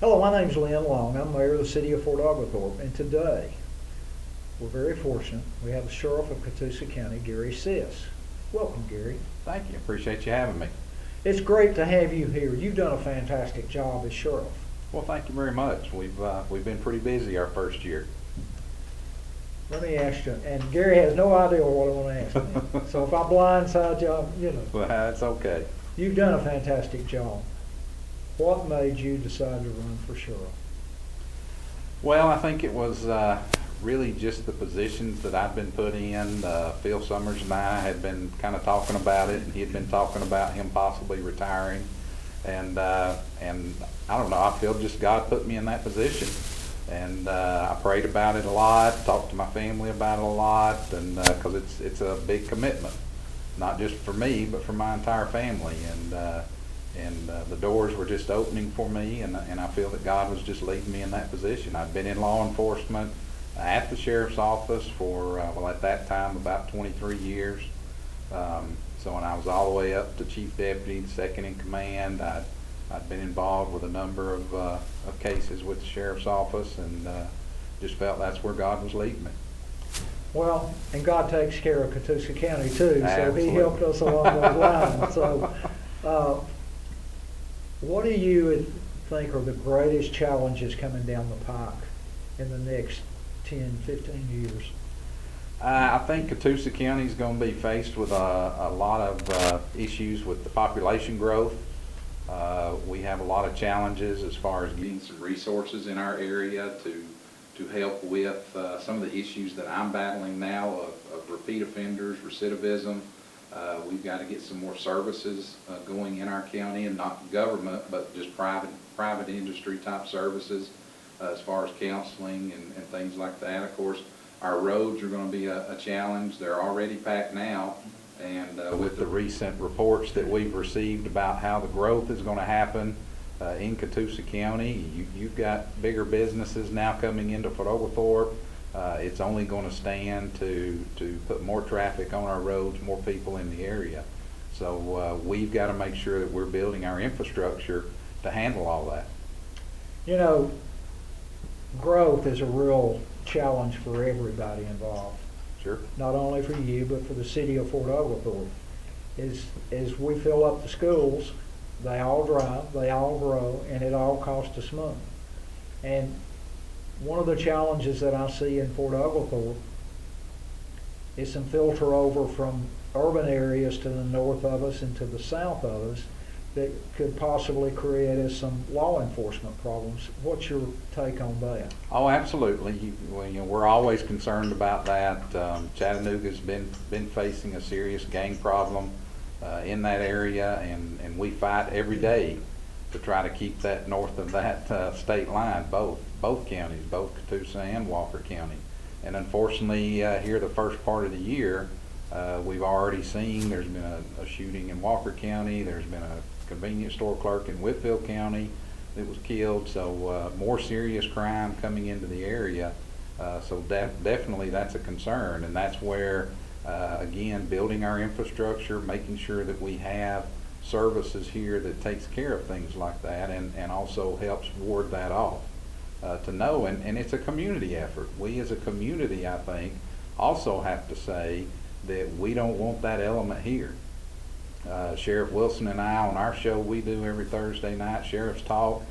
Hello, my name's Lynn Long. I'm mayor of the city of Fort Oglethorpe, and today we're very fortunate. We have the sheriff of Catoosa County, Gary Sisk. Welcome, Gary. Thank you. Appreciate you having me. It's great to have you here. You've done a fantastic job as sheriff. Well, thank you very much. We've been pretty busy our first year. Let me ask you, and Gary has no idea what I want to ask him. So if I blindside you, Well, that's okay. you've done a fantastic job. What made you decide to run for sheriff? Well, I think it was really just the positions that I've been put in. Phil Summers and I had been kind of talking about it, and he had been talking about him possibly retiring. And I don't know, I feel just God put me in that position. And I prayed about it a lot, talked to my family about it a lot, and because it's a big commitment, not just for me, but for my entire family. And the doors were just opening for me, and I feel that God was just leading me in that position. I'd been in law enforcement at the sheriff's office for, well, at that time, about 23 years. So when I was all the way up to chief deputy, second in command, I'd been involved with a number of cases with the sheriff's office, and just felt that's where God was leading me. Well, and God takes care of Catoosa County too, so Absolutely. He helped us along those lines. So, what do you think are the greatest challenges coming down the pike in the next 10, 15 years? I think Catoosa County is going to be faced with a lot of issues with the population growth. We have a lot of challenges as far as getting some resources in our area to help with some of the issues that I'm battling now of repeat offenders, recidivism. We've got to get some more services going in our county, and not government, but just private industry type services as far as counseling and things like that. Of course, our roads are going to be a challenge. They're already packed now. And with the recent reports that we've received about how the growth is going to happen in Catoosa County, you've got bigger businesses now coming into Fort Oglethorpe. It's only going to stand to put more traffic on our roads, more people in the area. So we've got to make sure that we're building our infrastructure to handle all that. You know, growth is a real challenge for everybody involved. Sure. Not only for you, but for the city of Fort Oglethorpe. As we fill up the schools, they all drive, they all grow, and it all costs us money. And one of the challenges that I see in Fort Oglethorpe is some filter over from urban areas to the north of us and to the south of us that could possibly create us some law enforcement problems. What's your take on that? Oh, absolutely. We're always concerned about that. Chattanooga's been facing a serious gang problem in that area, and we fight every day to try to keep that north of that state line, both counties, both Catoosa and Walker County. And unfortunately, here the first part of the year, we've already seen there's been a shooting in Walker County. There's been a convenience store clerk in Whitfield County that was killed. So more serious crime coming into the area. So definitely that's a concern, and that's where again, building our infrastructure, making sure that we have services here that takes care of things like that, and also helps ward that off. To know, and it's a community effort. We as a community, I think, also have to say that we don't want that element here. Sheriff Wilson and I, on our show we do every Thursday night, Sheriff's Talk,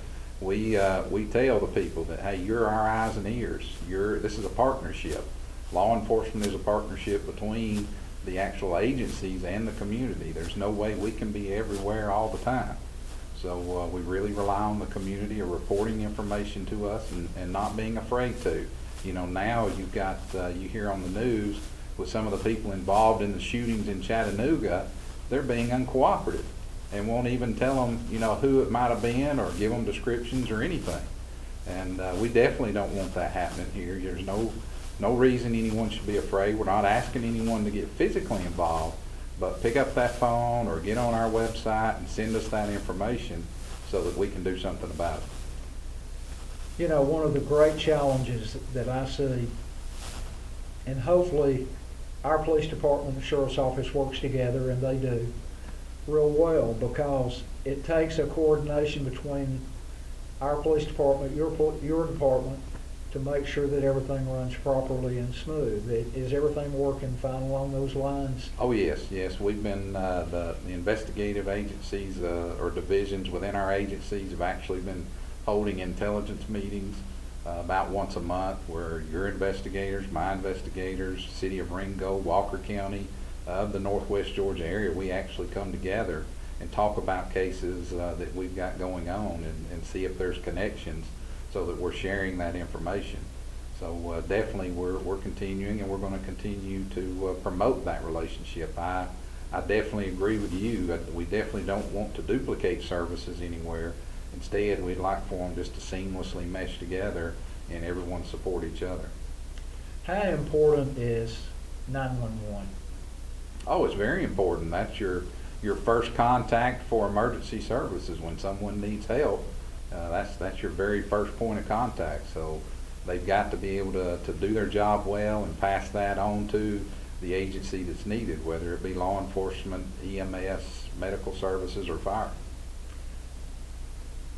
we tell the people that, hey, you're our eyes and ears. This is a partnership. Law enforcement is a partnership between the actual agencies and the community. There's no way we can be everywhere all the time. So we really rely on the community of reporting information to us and not being afraid to. You know, now you've got, you hear on the news with some of the people involved in the shootings in Chattanooga, they're being uncooperative and won't even tell them, you know, who it might have been or give them descriptions or anything. And we definitely don't want that happening here. There's no reason anyone should be afraid. We're not asking anyone to get physically involved, but pick up that phone or get on our website and send us that information so that we can do something about it. You know, one of the great challenges that I see, and hopefully our police department and the sheriff's office works together, and they do real well, because it takes a coordination between our police department, your department, to make sure that everything runs properly and smooth. Is everything working fine along those lines? Oh, yes, yes. We've been, the investigative agencies, or divisions within our agencies have actually been holding intelligence meetings about once a month, where your investigators, my investigators, City of Ringo, Walker County, the Northwest Georgia area, we actually come together and talk about cases that we've got going on, and see if there's connections, so that we're sharing that information. So definitely we're continuing, and we're going to continue to promote that relationship. I definitely agree with you. We definitely don't want to duplicate services anywhere. Instead, we'd like for them just to seamlessly mesh together and everyone support each other. How important is 911? Oh, it's very important. That's your first contact for emergency services when someone needs help. That's your very first point of contact. So they've got to be able to do their job well and pass that on to the agency that's needed, whether it be law enforcement, EMS, medical services, or fire.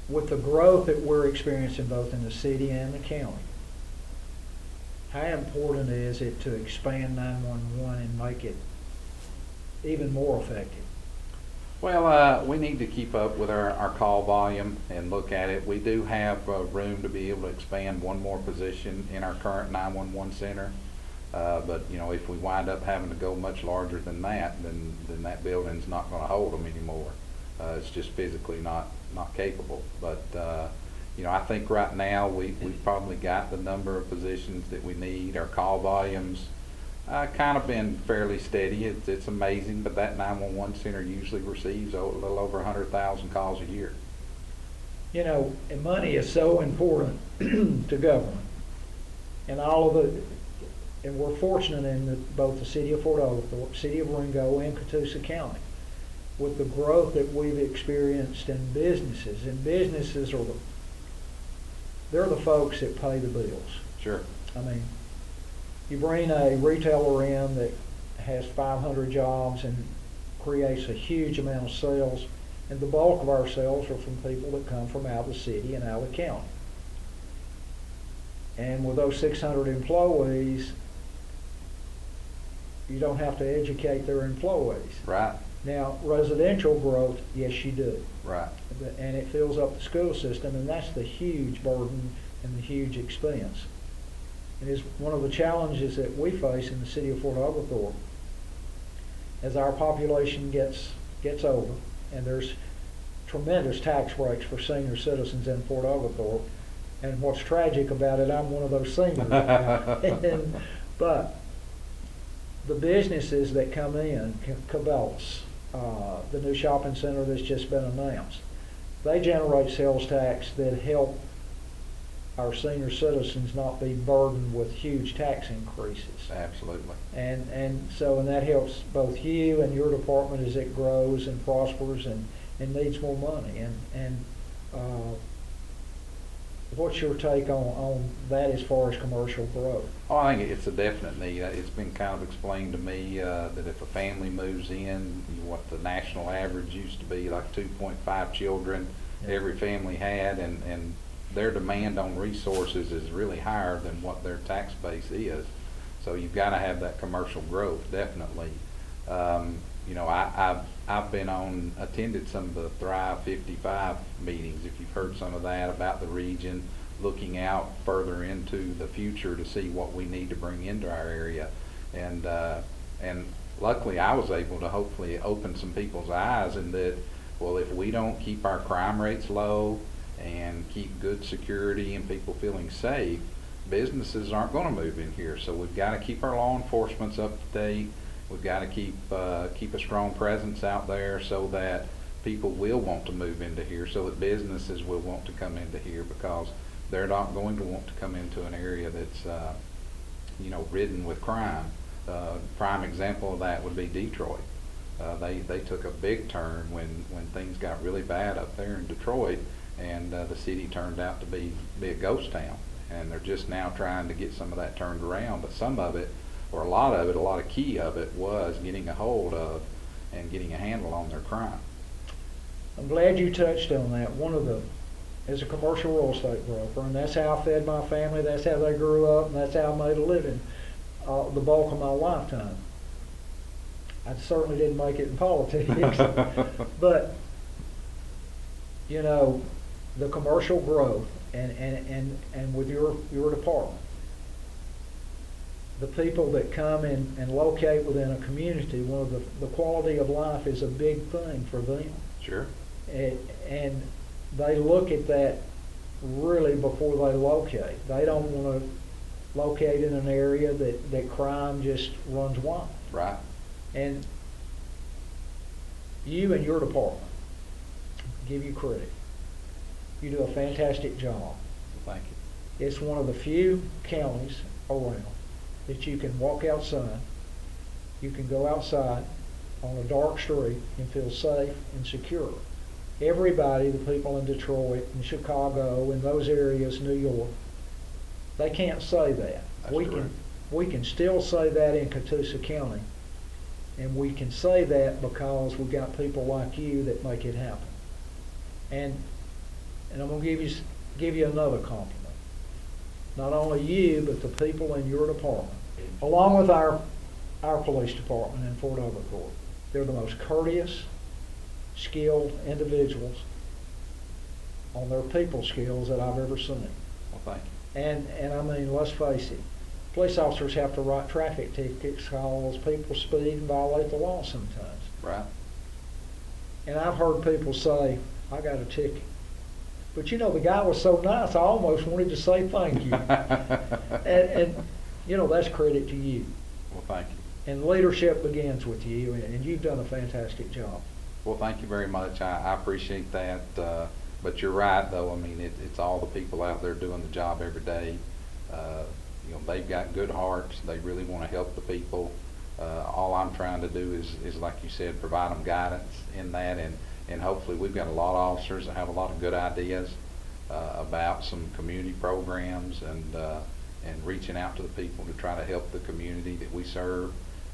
With the growth that we're experiencing both in the city and the county, how important is it to expand 911 and make it even more effective? Well, we need to keep up with our call volume and look at it. We do have room to be able to expand one more position in our current 911 center. But if we wind up having to go much larger than that, then that building's not going to hold them anymore. It's just physically not capable. But I think right now we've probably got the number of positions that we need. Our call volumes kind of been fairly steady. It's amazing, but that 911 center usually receives a little over 100,000 calls a year. And money is so important to government, and and we're fortunate in both the city of Fort Oglethorpe, city of Ringo, and Catoosa County, with the growth that we've experienced in businesses. And businesses they're the folks that pay the bills. Sure. I mean, you bring a retailer in that has 500 jobs and creates a huge amount of sales, and the bulk of our sales are from people that come from out of the city and out of the county. And with those 600 employees, you don't have to educate their employees. Right. Now, residential growth, yes, you do. Right. And it fills up the school system, and that's the huge burden and the huge expense. It is one of the challenges that we face in the city of Fort Oglethorpe. As our population gets older, and there's tremendous tax breaks for senior citizens in Fort Oglethorpe, and what's tragic about it, I'm one of those seniors. But the businesses that come in, Cabela's, the new shopping center that's just been announced, they generate sales tax that help our senior citizens not be burdened with huge tax increases. Absolutely. And that helps both you and your department as it grows and prospers and needs more money. And what's your take on that as far as commercial growth? Oh, I think it's a definite need. It's been kind of explained to me that if a family moves in, what the national average used to be, like 2.5 children every family had, and their demand on resources is really higher than what their tax base is. So you've got to have that commercial growth, definitely. I've been attended some of the Thrive 55 meetings, if you've heard some of that, about the region, looking out further into the future to see what we need to bring into our area. And luckily I was able to hopefully open some people's eyes in that, well, if we don't keep our crime rates low and keep good security and people feeling safe, businesses aren't going to move in here. So we've got to keep our law enforcement up to date. We've got to keep a strong presence out there so that people will want to move into here, so that businesses will want to come into here, because they're not going to want to come into an area that's ridden with crime. Prime example of that would be Detroit. They took a big turn when things got really bad up there in Detroit, and the city turned out to be a ghost town. And they're just now trying to get some of that turned around, but some of it, or a lot of key of it, was getting a hold of and getting a handle on their crime. I'm glad you touched on that. as a commercial real estate broker, and that's how I fed my family, that's how they grew up, and that's how I made a living the bulk of my lifetime. I certainly didn't make it in politics, but, you know, the commercial growth and with your department, the people that come in and locate within a community, one of the quality of life is a big thing for them. Sure. And they look at that really before they locate. They don't want to locate in an area that crime just runs wild. Right. And you and your department, give you credit. You do a fantastic job. Thank you. It's one of the few counties around that you can walk outside, you can go outside on a dark street and feel safe and secure. Everybody, the people in Detroit and Chicago and those areas, New York, they can't say that. That's correct. We can still say that in Catoosa County, and we can say that because we've got people like you that make it happen. And I'm going to give you another compliment. Not only you, but the people in your department, along with our police department in Fort Oglethorpe. They're the most courteous, skilled individuals on their people skills that I've ever seen. Well, thank you. And I mean, let's face it, police officers have to write traffic tickets because people speed and violate the law sometimes. Right. And I've heard people say, I got a ticket. But you know, the guy was so nice, I almost wanted to say thank you. and you know, that's credit to you. Well, thank you. And leadership begins with you, and you've done a fantastic job. Well, thank you very much. I appreciate that. But you're right, though. I mean, it's all the people out there doing the job every day. You know, they've got good hearts. They really want to help the people. All I'm trying to do is like you said, provide them guidance in that, and hopefully we've got a lot of officers that have a lot of good ideas about some community programs and reaching out to the people to try to help the community that we serve.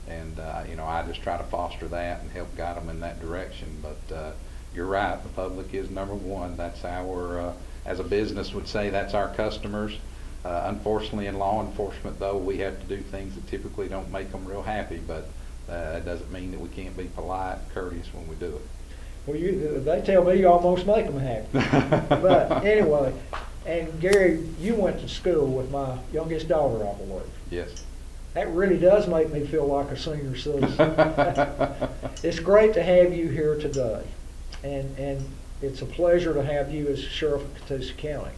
And you know, I just try to foster that and help guide them in that direction. But you're right, the public is number one. That's our, as a business would say, that's our customers. Unfortunately, in law enforcement, though, we have to do things that typically don't make them real happy. But that doesn't mean that we can't be polite and courteous when we do it. Well, they tell me you almost make them happy. But anyway, and Gary, you went to school with my youngest daughter, I believe. Yes. That really does make me feel like a senior citizen. It's great to have you here today, and it's a pleasure to have you as Sheriff of Catoosa County.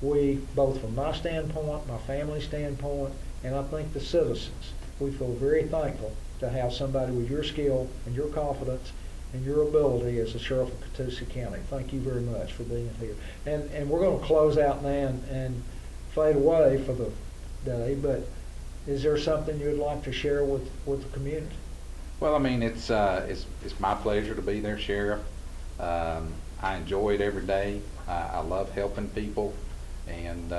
We, both from my standpoint, my family's standpoint, and I think the citizens, we feel very thankful to have somebody with your skill and your confidence and your ability as the Sheriff of Catoosa County. Thank you very much for being here. And we're going to close out now and fade away for the day, but is there something you would like to share with the community? Well, I mean, it's my pleasure to be their sheriff. I enjoy it every day. I love helping people, and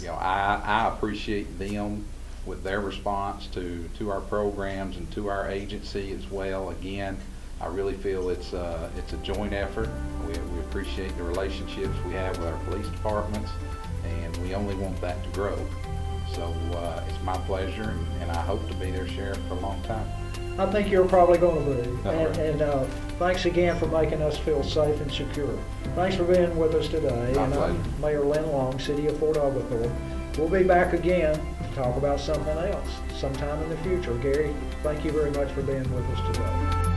you know, I appreciate them with their response to our programs and to our agency as well. Again, I really feel it's a joint effort. We appreciate the relationships we have with our police departments, and we only want that to grow. So it's my pleasure, and I hope to be their sheriff for a long time. I think you're probably going to be. Right. And thanks again for making us feel safe and secure. Thanks for being with us today. My and pleasure. I'm Mayor Lynn Long, City of Fort Oglethorpe. We'll be back again to talk about something else sometime in the future. Gary, thank you very much for being with us today.